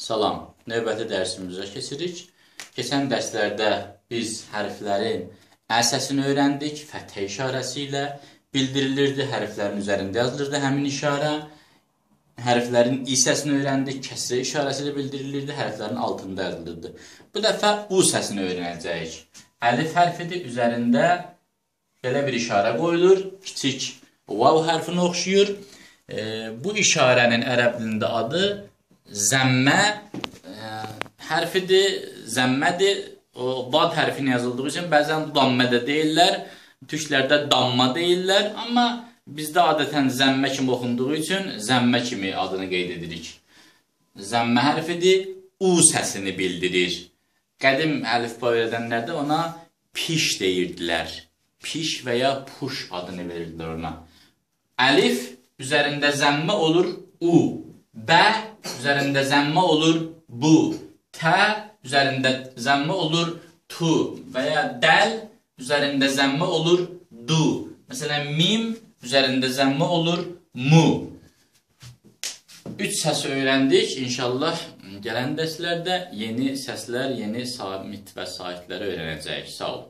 Salam, növbəti dərsimizə keçirik. Keçən dərslərdə biz hərflərin əl səsini öyrəndik, fəthə işarəsi ilə bildirilirdi, hərflərin üzərində yazılırdı həmin işarə. Hərflərin i səsini öyrəndik, kəsrə işarəsi ilə bildirilirdi, hərflərin altında yazılırdı. Bu dəfə u səsini öyrənəcəyik. Əlif hərfidir, üzərində belə bir işarə qoyulur, kiçik vav hərfinə oxşuyur. Bu işarənin ərəb dilində adı zəmmə hərfidir, zəmmədir. O dad hərfini yazıldığı üçün bəzən dammə də deyirlər, türklərdə damma deyirlər, amma bizdə adətən zəmmə kimi oxunduğu üçün zəmmə kimi adını qeyd edirik. Zəmmə hərfidir, u səsini bildirir. Qədim əlifba öyrədənlər də ona piş deyirdilər. Piş və ya puş adını verirdilər ona. Əlif üzərində zəmmə olur u. Bə üzərində zəmmə olur bu. Tə üzərində zəmmə olur tu. Və ya dəl üzərində zəmmə olur du. Məsələn, mim üzərində zəmmə olur mu. 3 səsi öyrəndik. İnşallah gələn dərslərdə yeni səslər, yeni samit və saitləri öyrənəcəyik. Sağ olun.